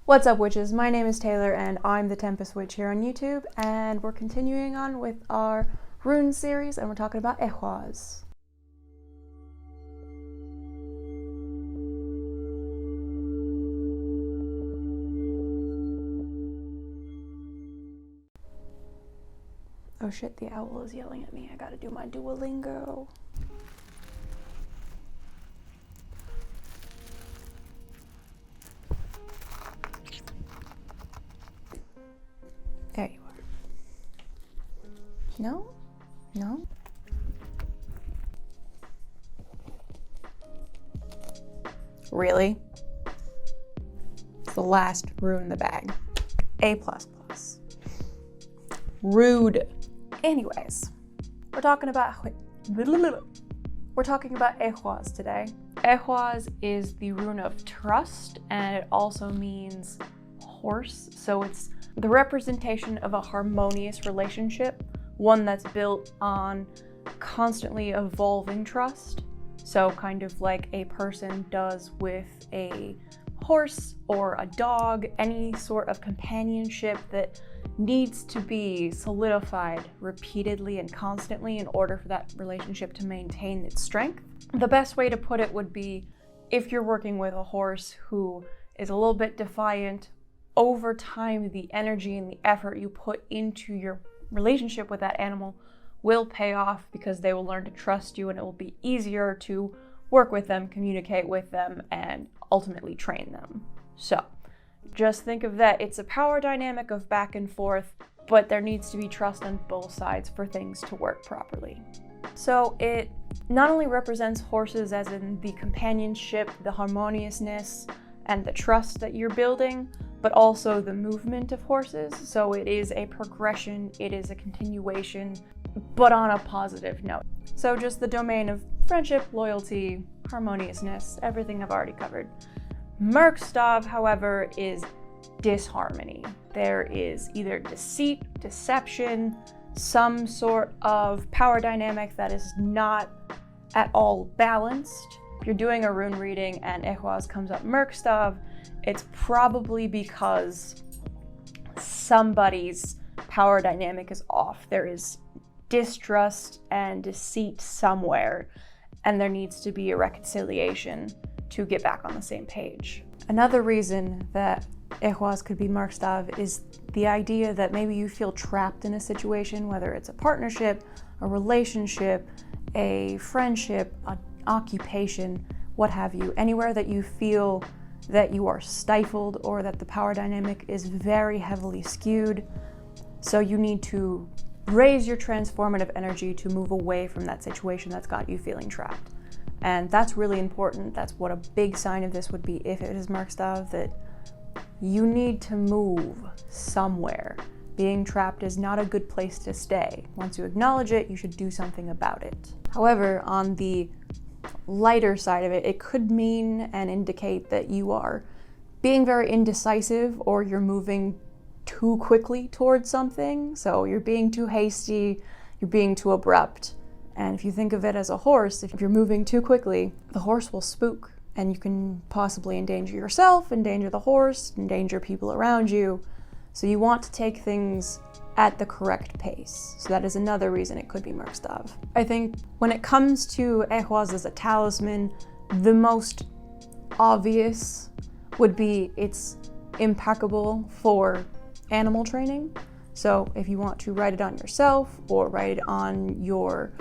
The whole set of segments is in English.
What's up, witches? My name is Taylor and I'm the Tempest Witch here on YouTube, and we're continuing on with our rune series and we're talking about Ehwaz. Oh shit, the owl is yelling at me. I gotta do my Duolingo. There you are. No? No? Really? It's the last rune in the bag. A++. Rude. Anyways, we're talking about Ehwaz today. Ehwaz is the rune of trust, and it also means horse. So it's the representation of a harmonious relationship, one that's built on constantly evolving trust. So kind of like a person does with a horse or a dog, any sort of companionship that needs to be solidified repeatedly and constantly in order for that relationship to maintain its strength. The best way to put it would be if you're working with a horse who is a little bit defiant, over time the energy and the effort you put into your relationship with that animal will pay off because they will learn to trust you, and it will be easier to work with them, communicate with them, and ultimately train them. So just think of that. It's a power dynamic of back and forth, but there needs to be trust on both sides for things to work properly. So it not only represents horses as in the companionship, the harmoniousness, and the trust that you're building, but also the movement of horses. So it is a progression, it is a continuation, but on a positive note. So just the domain of friendship, loyalty, harmoniousness, everything I've already covered. Merkstav, however, is disharmony. There is either deceit, deception, some sort of power dynamic that is not at all balanced. If you're doing a rune reading and Ehwaz comes up Merkstav, it's probably because somebody's power dynamic is off. There is distrust and deceit somewhere, and there needs to be a reconciliation to get back on the same page. Another reason that Ehwaz could be Merkstav is the idea that maybe you feel trapped in a situation, whether it's a partnership, a relationship, a friendship, an occupation, what have you, anywhere that you feel that you are stifled or that the power dynamic is very heavily skewed. So you need to raise your transformative energy to move away from that situation that's got you feeling trapped. And that's really important. That's what a big sign of this would be if it is Merkstav, that you need to move somewhere. Being trapped is not a good place to stay. Once you acknowledge it, you should do something about it. However, on the lighter side of it, it could mean and indicate that you are being very indecisive, or you're moving too quickly towards something. So you're being too hasty, you're being too abrupt. And if you think of it as a horse, if you're moving too quickly, the horse will spook, and you can possibly endanger yourself, endanger the horse, endanger people around you. So you want to take things at the correct pace. So that is another reason it could be Merkstav. I think when it comes to Ehwaz as a talisman, the most obvious would be it's impeccable for animal training. So if you want to write it on yourself, or write it on your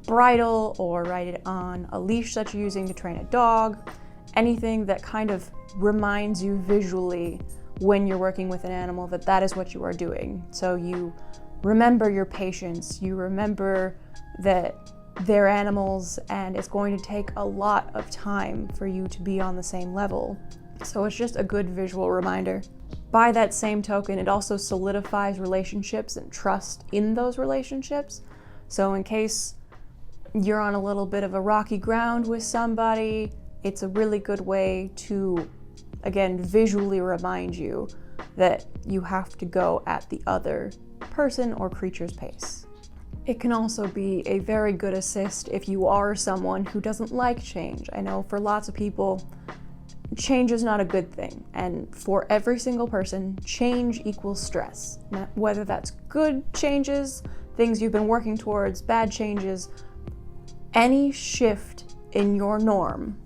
bridle, or write it on a leash that you're using to train a dog, anything that kind of reminds you visually when you're working with an animal that that is what you are doing. So you remember your patients, you remember that they're animals and it's going to take a lot of time for you to be on the same level. So it's just a good visual reminder. By that same token, it also solidifies relationships and trust in those relationships. So in case you're on a little bit of a rocky ground with somebody, it's a really good way to, again, visually remind you that you have to go at the other person or creature's pace. It can also be a very good assist if you are someone who doesn't like change. I know for lots of people, change is not a good thing, and for every single person, change equals stress. Now, whether that's good changes, things you've been working towards, bad changes, any shift in your norm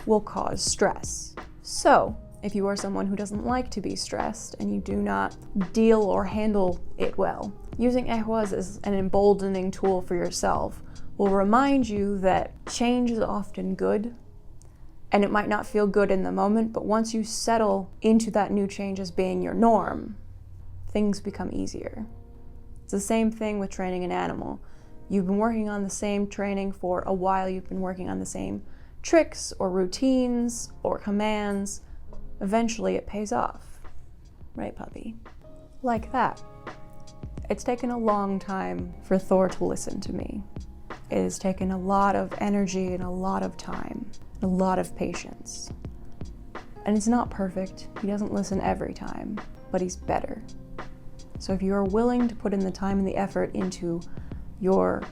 will cause stress. So, if you are someone who doesn't like to be stressed and you do not deal or handle it well, using Ehwaz as an emboldening tool for yourself will remind you that change is often good, and it might not feel good in the moment, but once you settle into that new change as being your norm, things become easier. It's the same thing with training an animal. You've been working on the same training for a while, you've been working on the same tricks or routines or commands. Eventually it pays off. Right, puppy? Like that. It's taken a long time for Thor to listen to me. It has taken a lot of energy and a lot of time, a lot of patience. And it's not perfect. He doesn't listen every time, but he's better. So if you are willing to put in the time and the effort into your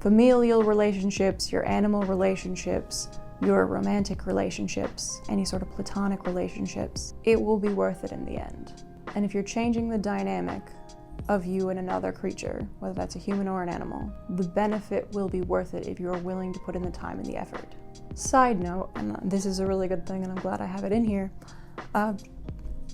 familial relationships, your animal relationships, your romantic relationships, any sort of platonic relationships, it will be worth it in the end. And if you're changing the dynamic of you and another creature, whether that's a human or an animal, the benefit will be worth it if you are willing to put in the time and the effort. Side note, and this is a really good thing and I'm glad I have it in here,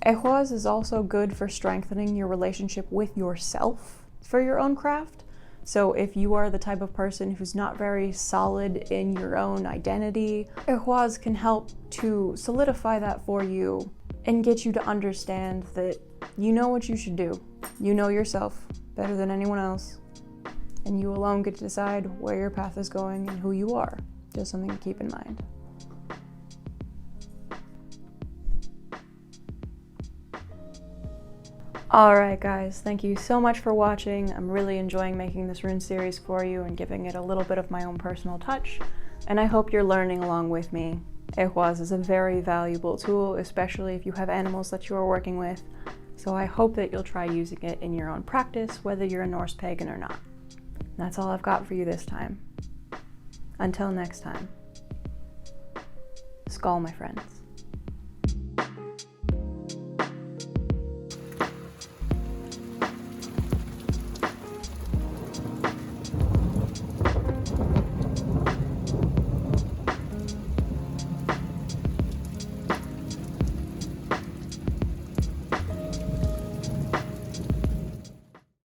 Ehwaz is also good for strengthening your relationship with yourself for your own craft. So if you are the type of person who's not very solid in your own identity, Ehwaz can help to solidify that for you and get you to understand that you know what you should do. You know yourself better than anyone else, and you alone get to decide where your path is going and who you are. Just something to keep in mind. Alright guys, thank you so much for watching. I'm really enjoying making this rune series for you and giving it a little bit of my own personal touch, and I hope you're learning along with me. Ehwaz is a very valuable tool, especially if you have animals that you are working with, so I hope that you'll try using it in your own practice, whether you're a Norse pagan or not. That's all I've got for you this time. Until next time. Skål, my friends.